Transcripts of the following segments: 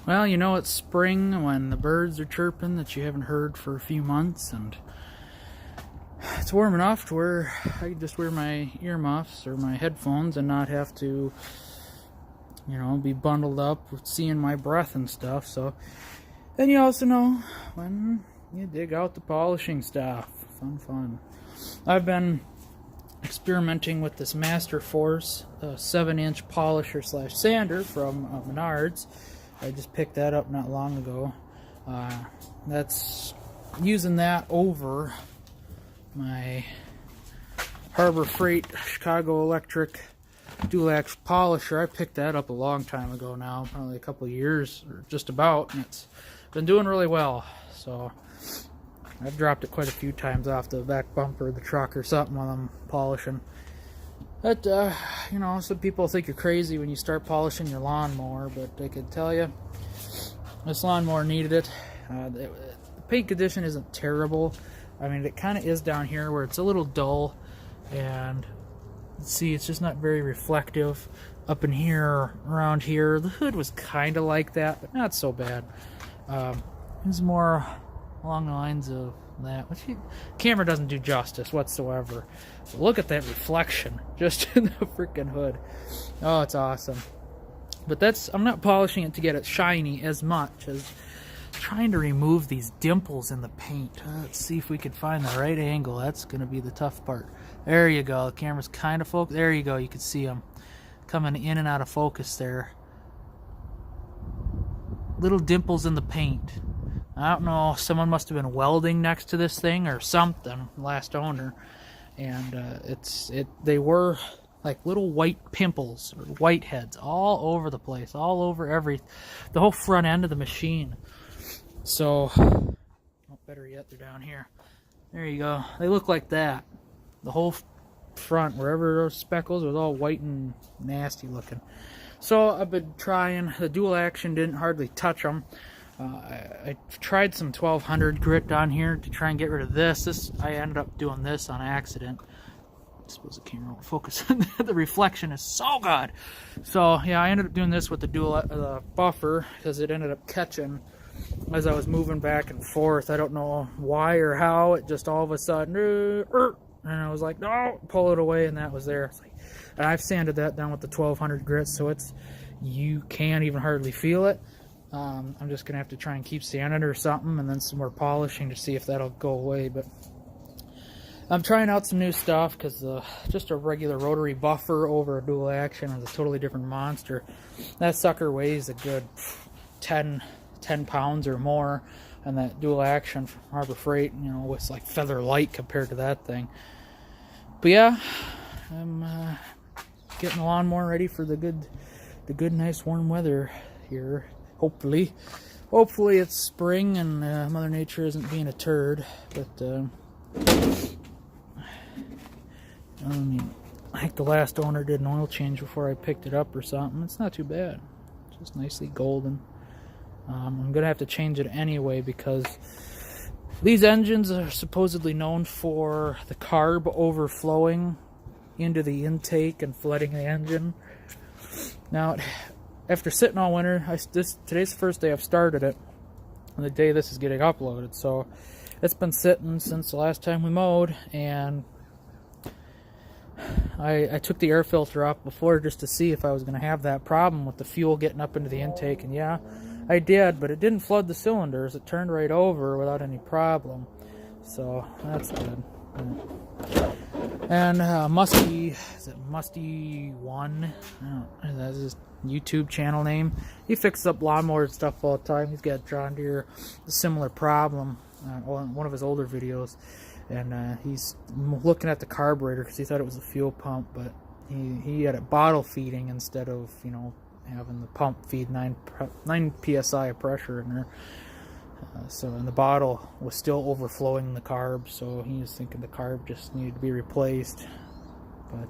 Well, you know it's spring when the birds are chirping that you haven't heard for a few months, and it's warm enough to where I can just wear my earmuffs or my headphones and not have to, be bundled up with seeing my breath and stuff. So, then you also know when you dig out the polishing stuff. Fun. I've been experimenting with this Master Force 7-inch polisher / sander from Menards. I just picked that up not long ago. That's using that over my Harbor Freight Chicago Electric dual-action polisher. I picked that up a long time ago now, probably a couple of years or just about, and it's been doing really well. So I've dropped it quite a few times off the back bumper of the truck or something while I'm polishing. But, some people think you're crazy when you start polishing your lawnmower, but I can tell you, this lawnmower needed it. The paint condition isn't terrible. I mean, it kind of is down here where it's a little dull, and see, it's just not very reflective. Up in here, around here, the hood was kind of like that, but not so bad. It was more along the lines of that, which camera doesn't do justice whatsoever. But look at that reflection just in the freaking hood. Oh, it's awesome. But I'm not polishing it to get it shiny as much as trying to remove these dimples in the paint. Let's see if we can find the right angle. That's going to be the tough part. There you go. The camera's kind of focused. There you go. You can see them coming in and out of focus there. Little dimples in the paint. I don't know, someone must have been welding next to this thing or something, last owner, and they were like little white pimples or whiteheads all over the place, all over the whole front end of the machine. So, better yet, they're down here. There you go. They look like that. The whole front, wherever those speckles, was all white and nasty looking. So I've been trying. The dual action didn't hardly touch them. I tried some 1200 grit down here to try and get rid of this. I ended up doing this on accident. I suppose the camera won't focus. The reflection is so good. So yeah, I ended up doing this with the dual buffer because it ended up catching as I was moving back and forth. I don't know why or how. It just all of a sudden, and I was like, no, pull it away, and that was there. And I've sanded that down with the 1200 grit, so you can't even hardly feel it. I'm just gonna have to try and keep sanding it or something, and then some more polishing to see if that'll go away. But I'm trying out some new stuff because just a regular rotary buffer over a dual action is a totally different monster. That sucker weighs a good 10 pounds or more, and that dual action from Harbor Freight, it's like feather light compared to that thing. But yeah, I'm getting the lawnmower ready for the good, nice warm weather here. Hopefully it's spring and Mother Nature isn't being a turd. But I think the last owner did an oil change before I picked it up or something. It's not too bad. It's just nicely golden. I'm gonna have to change it anyway because these engines are supposedly known for the carb overflowing into the intake and flooding the engine. Now, after sitting all winter, today's the first day I've started it, and the day this is getting uploaded, so it's been sitting since the last time we mowed, and I took the air filter off before just to see if I was going to have that problem with the fuel getting up into the intake, and yeah, I did, but it didn't flood the cylinders. It turned right over without any problem, so that's good. And Musty One? That's his YouTube channel name. He fixes up lawnmowers and stuff all the time. He's got John Deere, a similar problem on one of his older videos. And he's looking at the carburetor because he thought it was a fuel pump, but he had it bottle feeding instead of, having the pump feed 9 psi of pressure in there. And the bottle was still overflowing the carb, so he was thinking the carb just needed to be replaced. But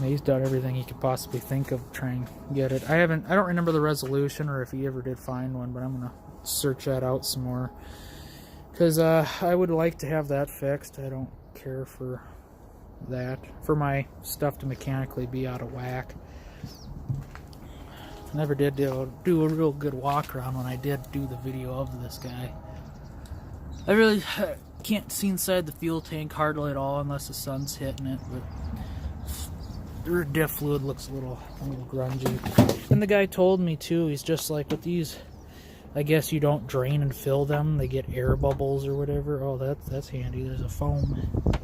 he's done everything he could possibly think of to try and get it. I don't remember the resolution or if he ever did find one, but I'm gonna search that out some more because I would like to have that fixed. I don't care for that, for my stuff to mechanically be out of whack. Never did do a real good walk around when I did do the video of this guy. I really can't see inside the fuel tank hardly at all unless the sun's hitting it, but the diff fluid looks a little grungy. And the guy told me too, he's just like, with these, I guess you don't drain and fill them, they get air bubbles or whatever. Oh, that's handy. There's a foam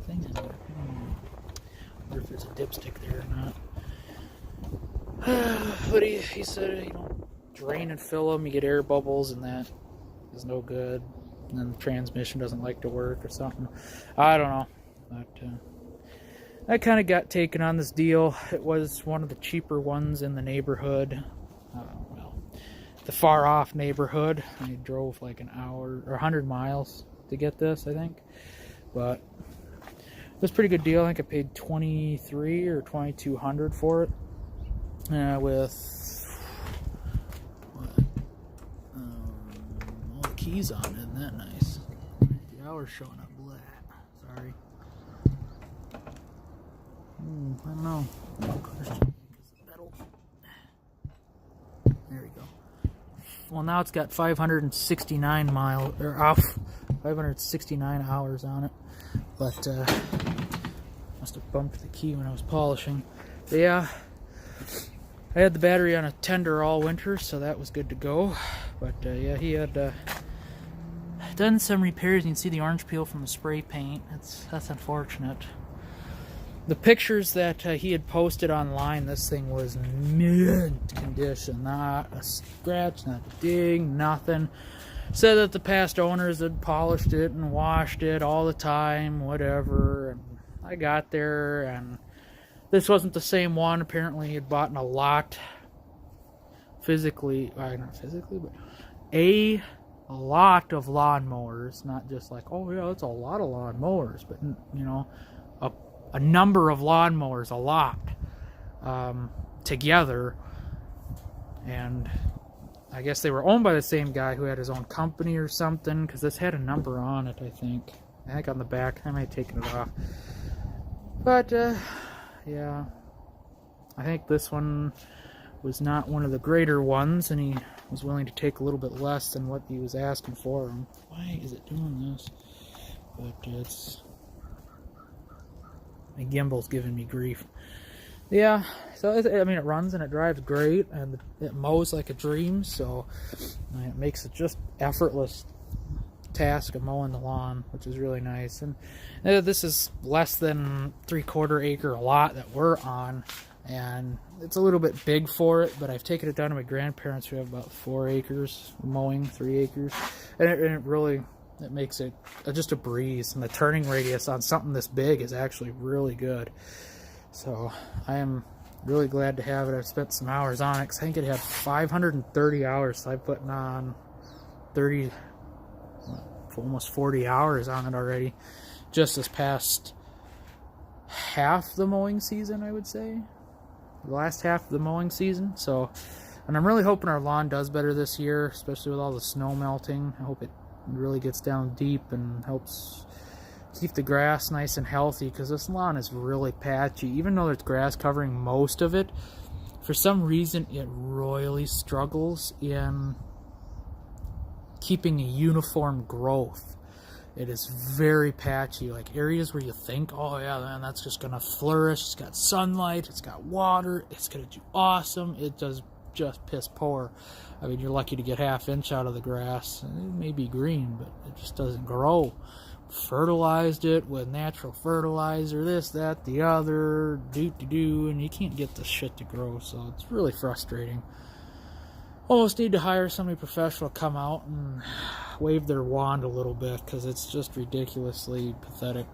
thing in there. I wonder if there's a dipstick there or not. But he said you don't drain and fill them, you get air bubbles, and that is no good. And then the transmission doesn't like to work or something. I don't know. But I kind of got taken on this deal. It was one of the cheaper ones in the neighborhood. Well, the far off neighborhood. I drove like an hour or 100 miles to get this, I think. But it was a pretty good deal. I think I paid $2,300 or $2,200 for it. With all the keys on it, isn't that nice? The hour's showing up black. Sorry. I don't know. No question. There we go. Well, now it's got 569 miles, or off 569 hours on it. But must have bumped the key when I was polishing. But yeah. I had the battery on a tender all winter, so that was good to go. But yeah, he had done some repairs. You can see the orange peel from the spray paint. That's unfortunate. The pictures that he had posted online, this thing was mint condition. Not a scratch, not a ding, nothing. Said that the past owners had polished it and washed it all the time, whatever. And I got there, and this wasn't the same one. Apparently he had bought a lot physically, not physically, but a lot of lawnmowers. Not just like, oh yeah, that's a lot of lawnmowers, but you know, a number of lawnmowers, a lot, together. And I guess they were owned by the same guy who had his own company or something, because this had a number on it, I think on the back. I might have taken it off. But yeah, I think this one was not one of the greater ones, and he was willing to take a little bit less than what he was asking for him. Why is it doing this? But it's... my gimbal's giving me grief. Yeah, so I mean, it runs and it drives great, and it mows like a dream, so it makes it just effortless task of mowing the lawn, which is really nice. And this is less than 3/4 acre lot that we're on, and it's a little bit big for it, but I've taken it down to my grandparents who have about 4 acres mowing, 3 acres, and it really, it makes it just a breeze. And the turning radius on something this big is actually really good. So I am really glad to have it. I've spent some hours on it, because I think it had 530 hours, so I'm putting on almost 40 hours on it already, just this past half the mowing season, I would say, the last half of the mowing season. So, and I'm really hoping our lawn does better this year, especially with all the snow melting. I hope it really gets down deep and helps keep the grass nice and healthy, because this lawn is really patchy. Even though there's grass covering most of it, for some reason it royally struggles in keeping a uniform growth. It is very patchy. Like areas where you think, oh yeah, man, that's just gonna flourish, it's got sunlight, it's got water, it's gonna do awesome, it does just piss poor. I mean, you're lucky to get ½ inch out of the grass. It may be green, but it just doesn't grow. Fertilized it with natural fertilizer, this, that, the other, and you can't get this shit to grow, so it's really frustrating. Almost need to hire somebody professional to come out and wave their wand a little bit, because it's just ridiculously pathetic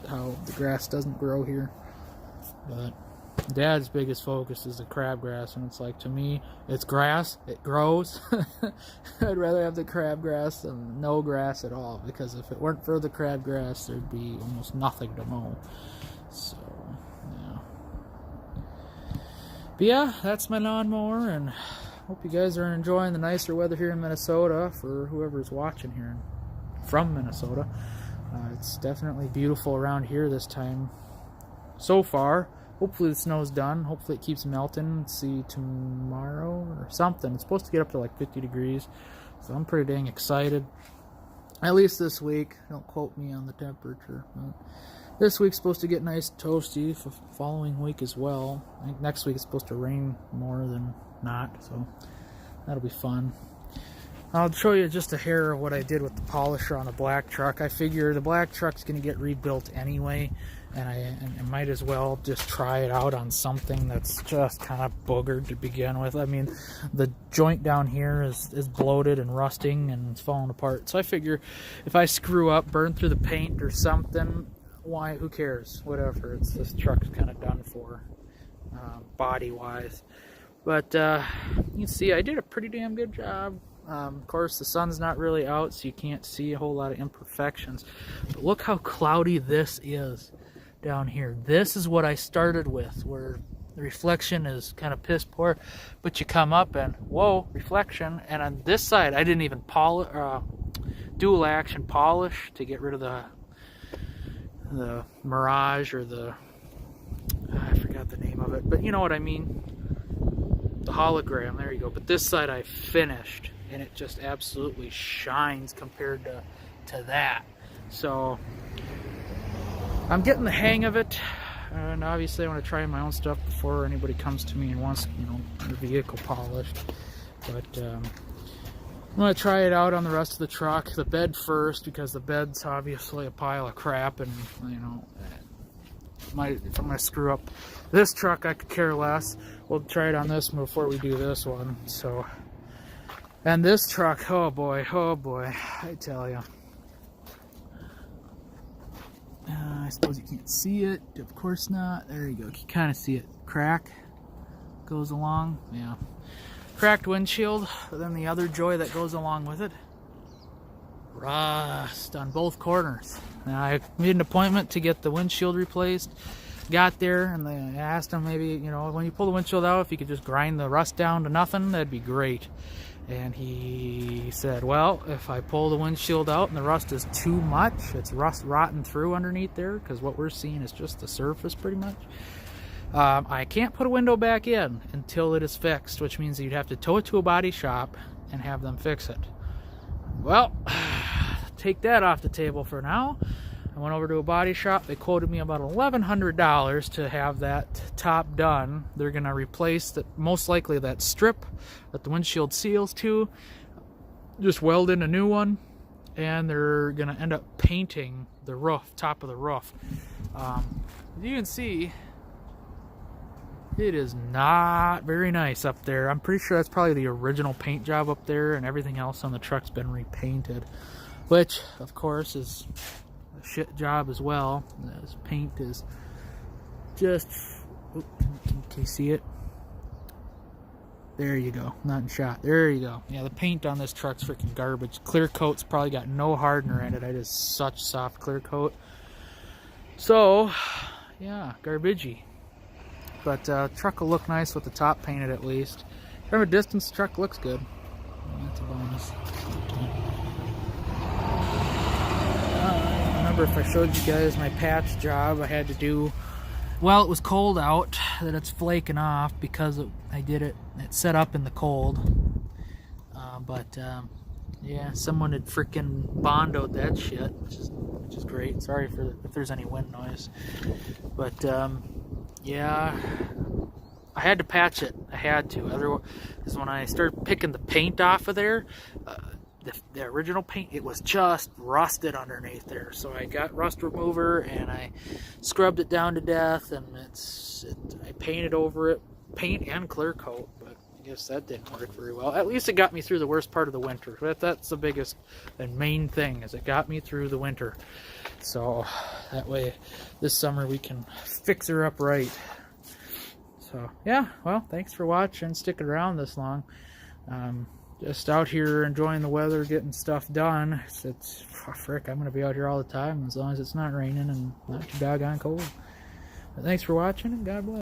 how the grass doesn't grow here. But Dad's biggest focus is the crabgrass, and it's like, to me, it's grass, it grows. I'd rather have the crabgrass than no grass at all, because if it weren't for the crabgrass, there'd be almost nothing to mow. So, yeah. But yeah, that's my lawnmower, and hope you guys are enjoying the nicer weather here in Minnesota, for whoever's watching here from Minnesota. It's definitely beautiful around here this time so far. hopefully the snow's done. Hopefully it keeps melting. Let's see, tomorrow or something. It's supposed to get up to like 50 degrees. So I'm pretty dang excited. At least this week. Don't quote me on the temperature. But this week's supposed to get nice toasty for the following week as well. I think next week it's supposed to rain more than not. So that'll be fun. I'll show you just a hair of what I did with the polisher on the black truck. I figure the black truck's going to get rebuilt anyway, and I might as well just try it out on something that's just kind of boogered to begin with. I mean, the joint down here is bloated and rusting and it's falling apart. So I figure if I screw up, burn through the paint or something, why? Who cares? Whatever. This truck's kind of done for, body-wise. But you can see I did a pretty damn good job. Of course, the sun's not really out, so you can't see a whole lot of imperfections. But look how cloudy this is down here. This is what I started with, where the reflection is kind of piss poor, but you come up and, whoa, reflection. And on this side, I didn't even dual action polish to get rid of the mirage or I forgot the name of it, but you know what I mean. The hologram, there you go. But this side I finished, and it just absolutely shines compared to that. So I'm getting the hang of it, and obviously I want to try my own stuff before anybody comes to me and wants, you know, their vehicle polished. But I'm going to try it out on the rest of the truck. The bed first, because the bed's obviously a pile of crap, and you know, if I'm going to screw up this truck, I could care less. We'll try it on this one before we do this one. So, and this truck, oh boy, I tell you. I suppose you can't see it. Of course not. There you go. You can kind of see it. Crack goes along. Yeah. Cracked windshield. But then the other joy that goes along with it, rust on both corners. Now I made an appointment to get the windshield replaced. Got there and I asked him, maybe, you know, when you pull the windshield out, if you could just grind the rust down to nothing, that'd be great. And he said, well, if I pull the windshield out and the rust is too much, it's rust rotting through underneath there, because what we're seeing is just the surface pretty much. I can't put a window back in until it is fixed, which means that you'd have to tow it to a body shop and have them fix it. Well, take that off the table for now. I went over to a body shop. They quoted me about $1,100 to have that top done. They're going to replace most likely that strip that the windshield seals to, just weld in a new one, and they're going to end up painting the roof, top of the roof. As you can see, it is not very nice up there. I'm pretty sure that's probably the original paint job up there, and everything else on the truck's been repainted, which of course is a shit job as well. This paint is just, can you see it? There you go. Not in shot. There you go. Yeah, the paint on this truck's freaking garbage. Clear coat's probably got no hardener in it. I just such soft clear coat. So, yeah, garbagey. But truck will look nice with the top painted at least. From a distance, the truck looks good. That's a bonus. Remember, if I showed you guys my patch job I had to do, well, it was cold out, that it's flaking off because I did it set up in the cold. Yeah, someone had freaking bondoed that shit, which is great. Sorry for if there's any wind noise. But yeah, I had to patch it. I had to. Otherwise, when I started picking the paint off of there, the original paint, it was just rusted underneath there. So I got rust remover and I scrubbed it down to death, and I painted over it, paint and clear coat. But I guess that didn't work very well. At least it got me through the worst part of the winter. That's the biggest and main thing, is it got me through the winter. So that way this summer we can fix her up right. So yeah, well, thanks for watching, sticking around this long. Just out here enjoying the weather, getting stuff done. It's frick, I'm gonna be out here all the time as long as it's not raining and not too doggone cold. But thanks for watching, and God bless.